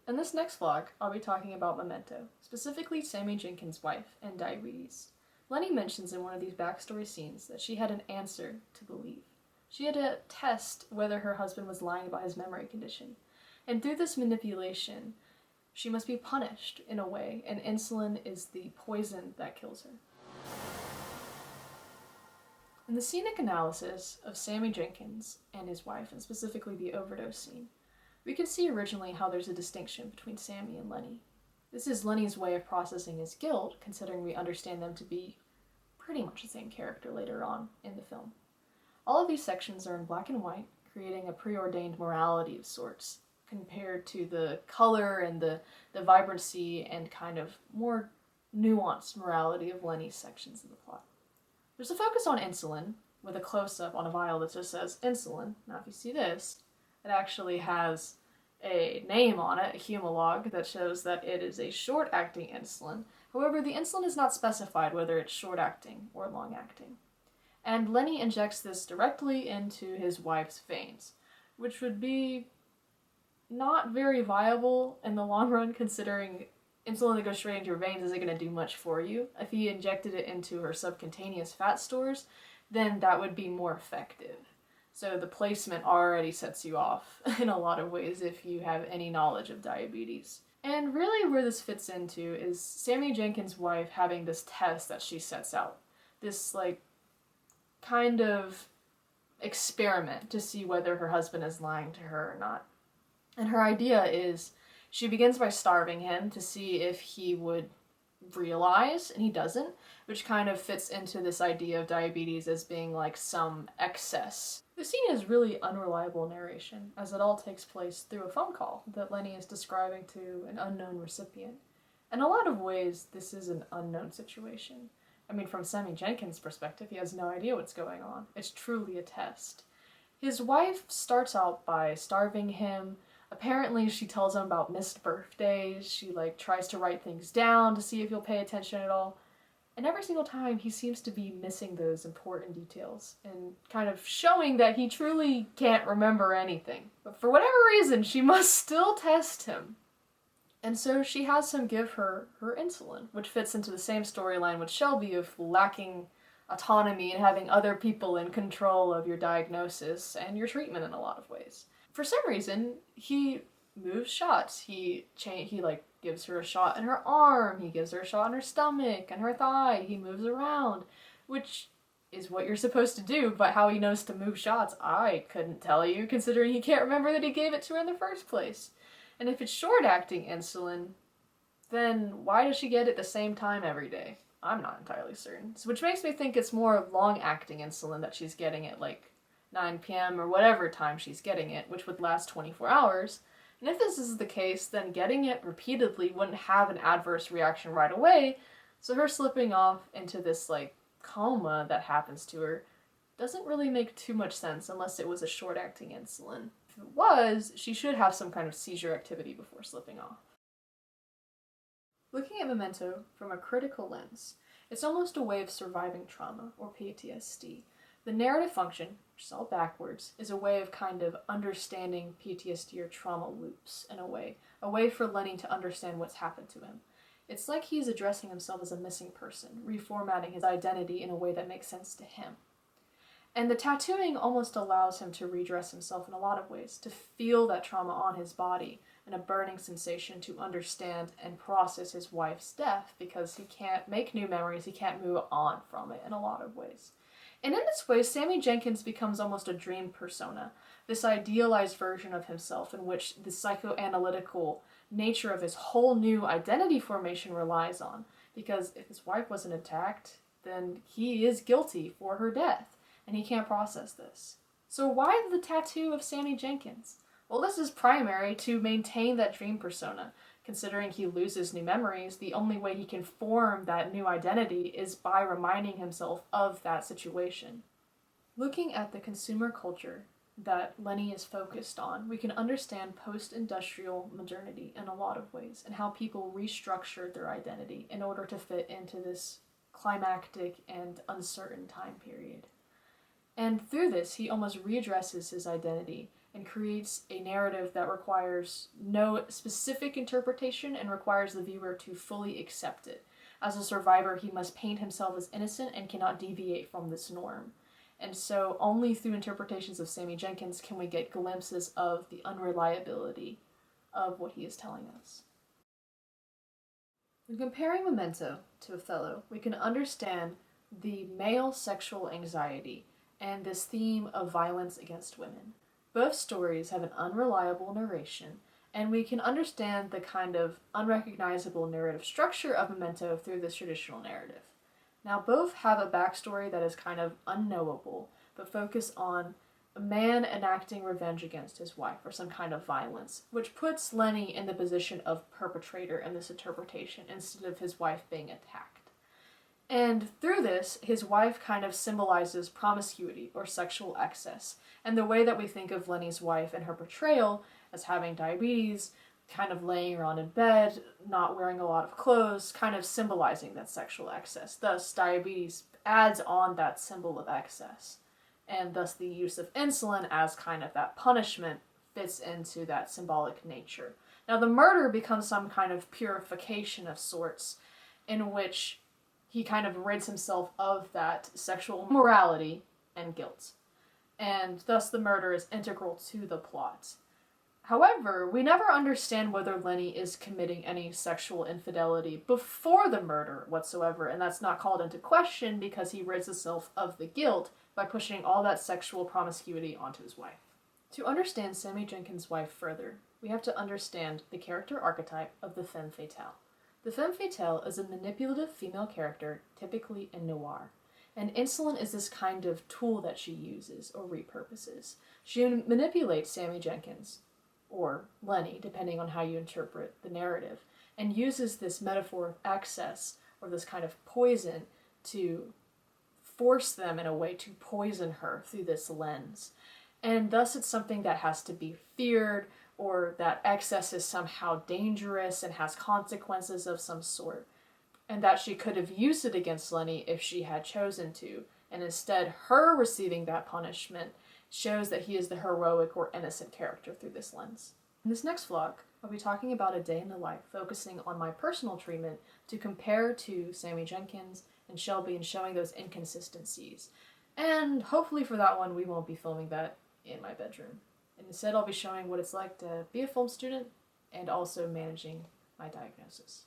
In this next vlog, I'll be talking about Memento, specifically Sammy Jenkins' wife and diabetes. Lenny mentions in one of these backstory scenes that she had an answer to believe. She had to test whether her husband was lying about his memory condition. And through this manipulation, she must be punished in a way, and insulin is the poison that kills her. In the scenic analysis of Sammy Jenkins and his wife, and specifically the overdose scene, we can see originally how there's a distinction between Sammy and Lenny. This is Lenny's way of processing his guilt, considering we understand them to be pretty much the same character later on in the film. All of these sections are in black and white, creating a preordained morality of sorts, compared to the color and the vibrancy and kind of more nuanced morality of Lenny's sections of the plot. There's a focus on insulin, with a close-up on a vial that just says insulin. Now if you see this, it actually has a name on it, a Humalog, that shows that it is a short-acting insulin. However, the insulin is not specified whether it's short-acting or long-acting. And Lenny injects this directly into his wife's veins, which would be not very viable in the long run, considering insulin that goes straight into your veins isn't going to do much for you. If he injected it into her subcutaneous fat stores, then that would be more effective. So the placement already sets you off in a lot of ways if you have any knowledge of diabetes. And really where this fits into is Sammy Jenkins' wife having this test that she sets out. This kind of experiment to see whether her husband is lying to her or not. And her idea is she begins by starving him to see if he would realize, and he doesn't, which kind of fits into this idea of diabetes as being like some excess. The scene is really unreliable narration, as it all takes place through a phone call that Lenny is describing to an unknown recipient. In a lot of ways, this is an unknown situation. I mean, from Sammy Jenkins' perspective, he has no idea what's going on. It's truly a test. His wife starts out by starving him. Apparently, she tells him about missed birthdays. She, tries to write things down to see if he'll pay attention at all. And every single time, he seems to be missing those important details and kind of showing that he truly can't remember anything. But for whatever reason, she must still test him. And so she has him give her insulin, which fits into the same storyline with Shelby of lacking autonomy and having other people in control of your diagnosis and your treatment in a lot of ways. For some reason, he moves shots. He gives her a shot in her arm, he gives her a shot in her stomach and her thigh, he moves around, which is what you're supposed to do, but how he knows to move shots, I couldn't tell you, considering he can't remember that he gave it to her in the first place. And if it's short-acting insulin, then why does she get it the same time every day? I'm not entirely certain. So, which makes me think it's more long-acting insulin that she's getting at 9 p.m. or whatever time she's getting it, which would last 24 hours. And if this is the case, then getting it repeatedly wouldn't have an adverse reaction right away, so her slipping off into this, coma that happens to her doesn't really make too much sense unless it was a short-acting insulin. If it was, she should have some kind of seizure activity before slipping off. Looking at Memento from a critical lens, it's almost a way of surviving trauma, or PTSD. The narrative function, which is all backwards, is a way of kind of understanding PTSD or trauma loops in a way for Lenny to understand what's happened to him. It's like he's addressing himself as a missing person, reformatting his identity in a way that makes sense to him. And the tattooing almost allows him to redress himself in a lot of ways, to feel that trauma on his body and a burning sensation to understand and process his wife's death, because he can't make new memories, he can't move on from it in a lot of ways. And in this way, Sammy Jenkins becomes almost a dream persona, this idealized version of himself in which the psychoanalytical nature of his whole new identity formation relies on, because if his wife wasn't attacked, then he is guilty for her death, and he can't process this. So why the tattoo of Sammy Jenkins? Well, this is primary to maintain that dream persona. Considering he loses new memories, the only way he can form that new identity is by reminding himself of that situation. Looking at the consumer culture that Lenny is focused on, we can understand post-industrial modernity in a lot of ways, and how people restructured their identity in order to fit into this climactic and uncertain time period. And through this, he almost readdresses his identity and creates a narrative that requires no specific interpretation and requires the viewer to fully accept it. As a survivor, he must paint himself as innocent and cannot deviate from this norm. And so only through interpretations of Sammy Jenkins can we get glimpses of the unreliability of what he is telling us. When comparing Memento to Othello, we can understand the male sexual anxiety and this theme of violence against women. Both stories have an unreliable narration, and we can understand the kind of unrecognizable narrative structure of Memento through this traditional narrative. Now, both have a backstory that is kind of unknowable, but focus on a man enacting revenge against his wife or some kind of violence, which puts Lenny in the position of perpetrator in this interpretation instead of his wife being attacked. And through this, his wife kind of symbolizes promiscuity or sexual excess, and the way that we think of Lenny's wife and her portrayal as having diabetes, kind of laying around in bed, not wearing a lot of clothes, kind of symbolizing that sexual excess. Thus, diabetes adds on that symbol of excess, and thus the use of insulin as kind of that punishment fits into that symbolic nature. Now, the murder becomes some kind of purification of sorts, in which he kind of rids himself of that sexual morality and guilt. And thus the murder is integral to the plot. However, we never understand whether Lenny is committing any sexual infidelity before the murder whatsoever, and that's not called into question because he rids himself of the guilt by pushing all that sexual promiscuity onto his wife. To understand Sammy Jenkins' wife further, we have to understand the character archetype of the femme fatale. The femme fatale is a manipulative female character, typically in noir, and insulin is this kind of tool that she uses or repurposes. She manipulates Sammy Jenkins, or Lenny, depending on how you interpret the narrative, and uses this metaphor of excess, or this kind of poison, to force them in a way to poison her through this lens. And thus it's something that has to be feared, or that excess is somehow dangerous and has consequences of some sort, and that she could have used it against Lenny if she had chosen to, and instead her receiving that punishment shows that he is the heroic or innocent character through this lens. In this next vlog, I'll be talking about a day in the life, focusing on my personal treatment to compare to Sammy Jenkins and Shelby and showing those inconsistencies. And hopefully for that one, we won't be filming that in my bedroom. Instead, I'll be showing what it's like to be a film student and also managing my diagnosis.